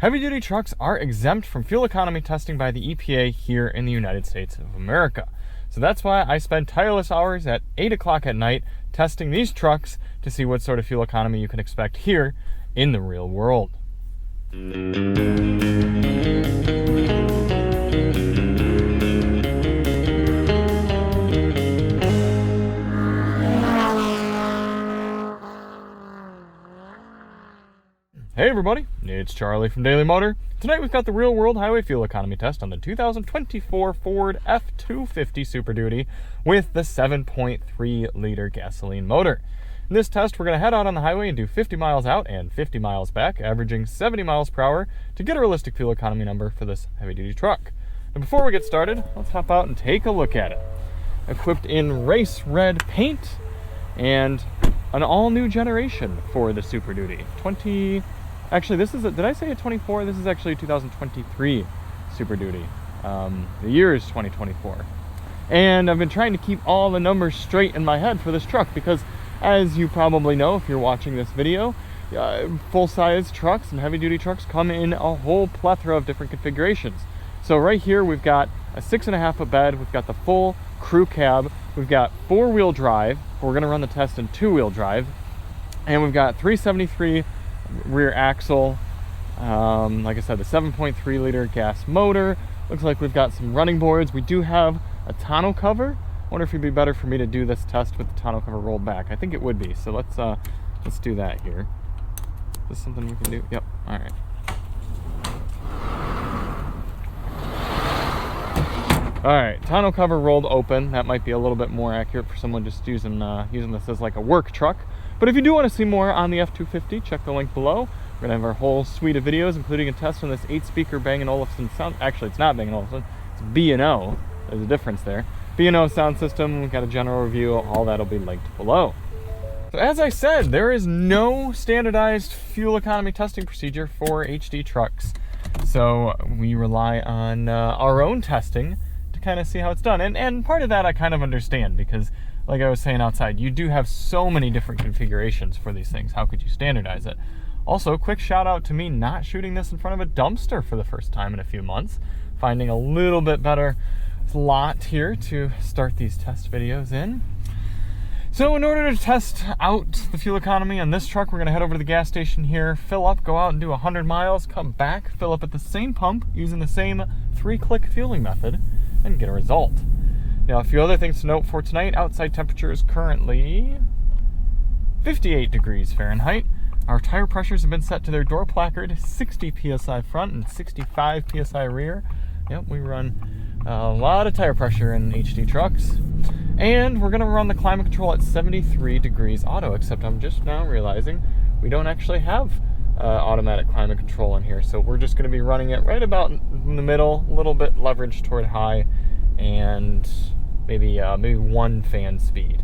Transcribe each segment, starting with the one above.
Heavy-duty trucks are exempt from fuel economy testing by the EPA here in the United States of America. So that's why I spend tireless hours at 8 o'clock at night testing these trucks to see what sort of fuel economy you can expect here in the real world. Hey everybody, it's Charlie from Daily Motor. Tonight we've got the real-world highway fuel economy test on the 2024 Ford F-250 Super Duty with the 7.3-liter gasoline motor. In this test, we're going to head out on the highway and do 50 miles out and 50 miles back, averaging 70 miles per hour to get a realistic fuel economy number for this heavy-duty truck. And before we get started, let's hop out and take a look at it. Equipped in race red paint and an all-new generation for the Super Duty. Actually, this is did I say a 24? This is actually a 2023 Super Duty. The year is 2024. And I've been trying to keep all the numbers straight in my head for this truck because, as you probably know if you're watching this video, full-size trucks and heavy-duty trucks come in a whole plethora of different configurations. So right here we've got a 6.5-foot bed, we've got the full crew cab, we've got 4-wheel drive, we're going to run the test in 2-wheel drive, and we've got 373 rear axle, like I said, the 7.3-liter gas motor. Looks like we've got some running boards. We do have a tonneau cover. I wonder if it'd be better for me to do this test with the tonneau cover rolled back. I think it would be, so let's do that here. Is this something we can do? Yep. All right. All right, tonneau cover rolled open. That might be a little bit more accurate for someone just using this as like a work truck. But if you do want to see more on the F-250, check the link below. We're going to have our whole suite of videos, including a test on this 8-speaker Bang & Olufsen sound. Actually, it's not Bang & Olufsen, it's B&O. There's a difference there. B&O sound system, we've got a general review, all that'll be linked below. So as I said, there is no standardized fuel economy testing procedure for HD trucks. So we rely on our own testing to kind of see how it's done. And part of that I kind of understand because, like I was saying outside, you do have so many different configurations for these things. How could you standardize it? Also, quick shout out to me not shooting this in front of a dumpster for the first time in a few months. Finding a little bit better lot here to start these test videos in. So in order to test out the fuel economy on this truck, we're going to head over to the gas station here, fill up, go out and do 100 miles, come back, fill up at the same pump using the same 3-click fueling method, and get a result. Now, a few other things to note for tonight. Outside temperature is currently 58 degrees Fahrenheit. Our tire pressures have been set to their door placard, 60 psi front and 65 psi rear. Yep, we run a lot of tire pressure in HD trucks. And we're going to run the climate control at 73 degrees auto, except I'm just now realizing we don't actually have automatic climate control in here. So we're just going to be running it right about in the middle, a little bit leveraged toward high, and maybe 1 fan speed.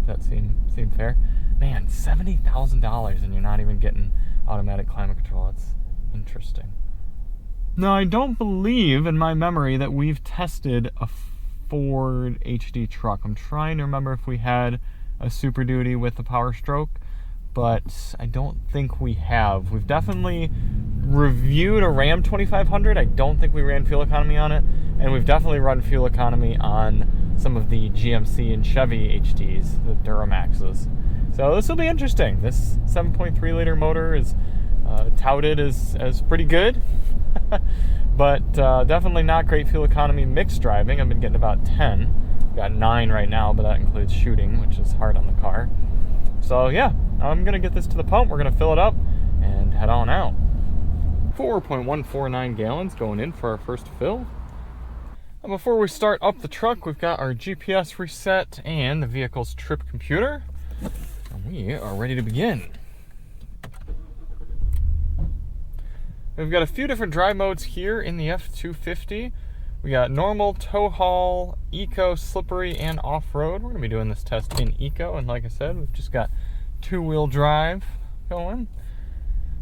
Does that seem fair? Man, $70,000 and you're not even getting automatic climate control. That's interesting. Now, I don't believe in my memory that we've tested a Ford HD truck. I'm trying to remember if we had a Super Duty with a Power Stroke, but I don't think we have. We've definitely reviewed a Ram 2500. I don't think we ran fuel economy on it, and we've definitely run fuel economy on some of the GMC and Chevy HDs, the Duramaxes. So this will be interesting. This 7.3-liter motor is touted as pretty good, but definitely not great fuel economy mixed driving. I've been getting about 10. Got 9 right now, but that includes shooting, which is hard on the car. So yeah, I'm going to get this to the pump. We're going to fill it up and head on out. 4.149 gallons going in for our first fill. And before we start up the truck, we've got our GPS reset and the vehicle's trip computer. And we are ready to begin. We've got a few different drive modes here in the F-250. We got normal, tow haul, eco, slippery, and off-road. We're going to be doing this test in eco, and like I said, we've just got 2-wheel drive going.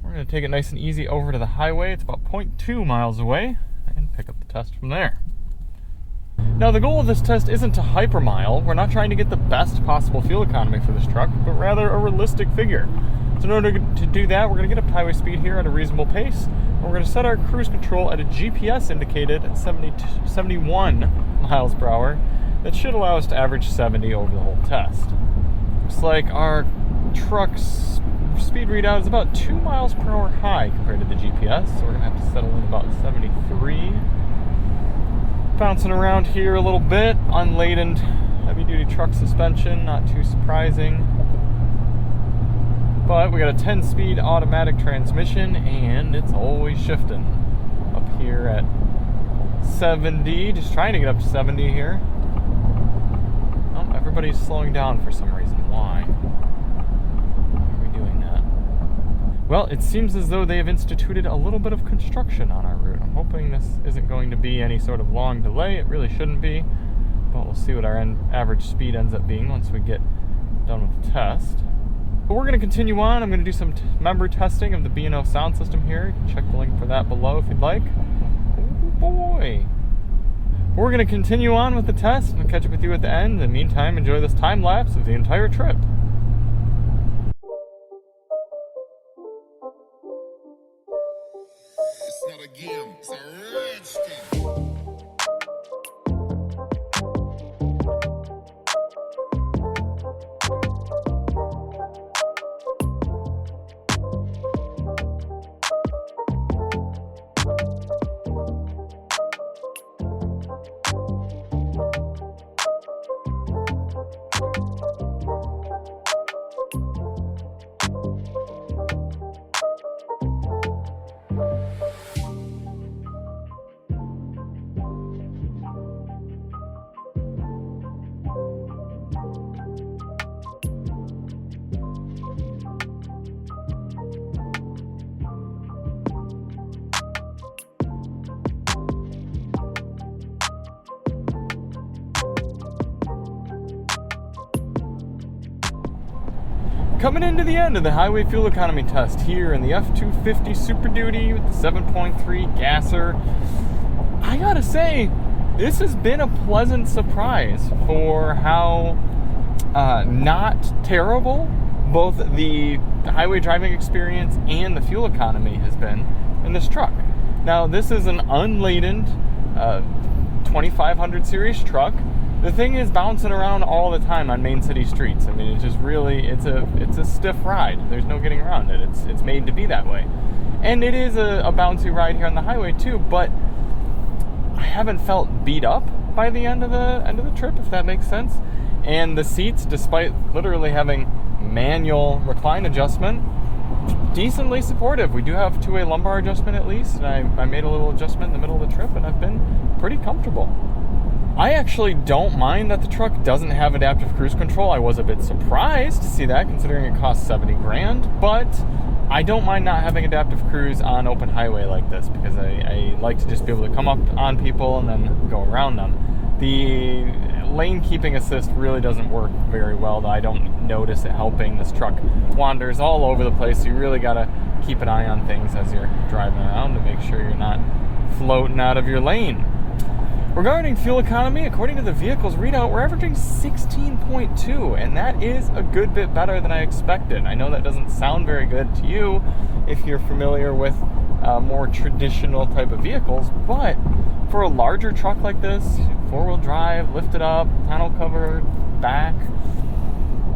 We're going to take it nice and easy over to the highway. It's about 0.2 miles away, and pick up the test from there. Now, the goal of this test isn't to hypermile. We're not trying to get the best possible fuel economy for this truck, but rather a realistic figure. So in order to do that, we're going to get up to highway speed here at a reasonable pace. And we're going to set our cruise control at a GPS indicated 71 miles per hour. That should allow us to average 70 over the whole test. Looks like our truck's speed readout is about 2 miles per hour high compared to the GPS, so we're going to have to settle in about 73. Bouncing around here a little bit, unladen heavy-duty truck suspension, not too surprising. But we got a 10-speed automatic transmission, and it's always shifting. Up here at 70, just trying to get up to 70 here. Oh, everybody's slowing down for some reason. Why? Why are we doing that? Well, it seems as though they have instituted a little bit of construction on our route. I'm hoping this isn't going to be any sort of long delay. It really shouldn't be, but we'll see what our average speed ends up being once we get done with the test. But we're going to continue on. I'm going to do some member testing of the B&O sound system here. Check the link for that below if you'd like. Oh boy. We're going to continue on with the test and I'll catch up with you at the end. In the meantime, enjoy this time lapse of the entire trip. It's not a game, it's a rich thing. Coming into the end of the highway fuel economy test here in the F-250 Super Duty with the 7.3 gasser. I gotta say, this has been a pleasant surprise for how not terrible both the highway driving experience and the fuel economy has been in this truck. Now, this is an unladen 2500 series truck. The thing is bouncing around all the time on main city streets. I mean, it's just really, it's a stiff ride. There's no getting around it. It's made to be that way. And it is a bouncy ride here on the highway too, but I haven't felt beat up by the end of the trip, if that makes sense. And the seats, despite literally having manual recline adjustment, decently supportive. We do have two-way lumbar adjustment at least, and I made a little adjustment in the middle of the trip, and I've been pretty comfortable. I actually don't mind that the truck doesn't have adaptive cruise control. I was a bit surprised to see that, considering it costs 70 grand, but I don't mind not having adaptive cruise on open highway like this, because I like to just be able to come up on people and then go around them. The lane keeping assist really doesn't work very well, though I don't notice it helping. This truck wanders all over the place, so you really gotta keep an eye on things as you're driving around to make sure you're not floating out of your lane. Regarding fuel economy, according to the vehicle's readout, we're averaging 16.2, and that is a good bit better than I expected. I know that doesn't sound very good to you if you're familiar with more traditional type of vehicles, but for a larger truck like this, four-wheel drive, lifted up, tonneau cover, back,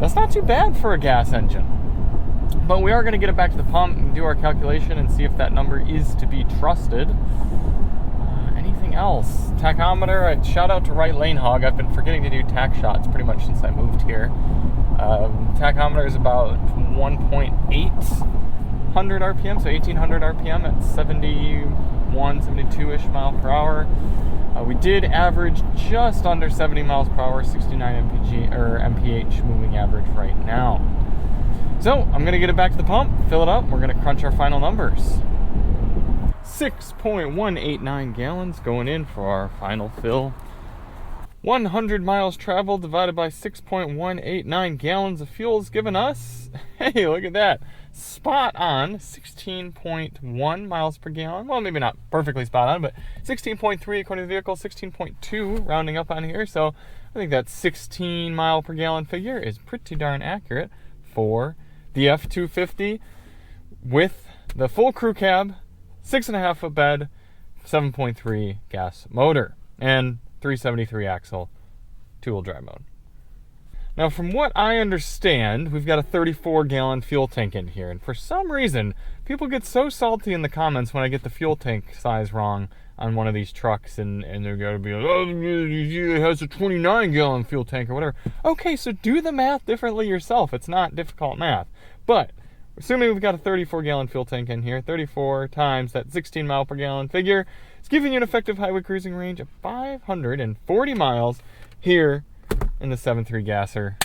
that's not too bad for a gas engine. But we are going to get it back to the pump and do our calculation and see if that number is to be trusted. Anything else? Tachometer, shout out to Right Lane Hog. I've been forgetting to do tach shots pretty much since I moved here. Tachometer is about 1,800 RPM, so 1,800 RPM at 71, 72-ish mile per hour. We did average just under 70 miles per hour, 69 MPG or MPH moving average right now. So I'm going to get it back to the pump, fill it up, we're going to crunch our final numbers. 6.189 gallons going in for our final fill. 100 miles traveled divided by 6.189 gallons of fuel is giving us, hey, look at that, spot on 16.1 miles per gallon. Well, maybe not perfectly spot on, but 16.3 according to the vehicle, 16.2 rounding up on here. So I think that 16 mile per gallon figure is pretty darn accurate for the F-250 with the full crew cab, 6.5 foot bed, 7.3 gas motor, and 373 axle, 2-wheel drive mode. Now, from what I understand, we've got a 34-gallon fuel tank in here, and for some reason, people get so salty in the comments when I get the fuel tank size wrong on one of these trucks, and they're going to be like, oh, it has a 29-gallon fuel tank or whatever. Okay, so do the math differently yourself. It's not difficult math. But assuming we've got a 34-gallon fuel tank in here, 34 times that 16 mile per gallon figure, it's giving you an effective highway cruising range of 540 miles here in the 7.3 gasser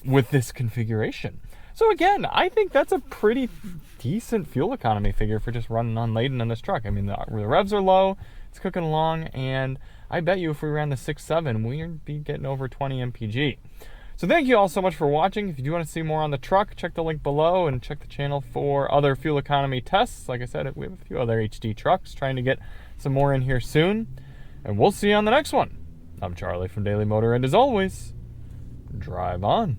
with this configuration. So again, I think that's a pretty decent fuel economy figure for just running unladen in this truck. I mean, the revs are low, it's cooking along, and I bet you if we ran the 6.7, we'd be getting over 20 MPG. So thank you all so much for watching. If you do want to see more on the truck, check the link below and check the channel for other fuel economy tests. Like I said, we have a few other HD trucks, trying to get some more in here soon. And we'll see you on the next one. I'm Charlie from Daily Motor, and as always, drive on.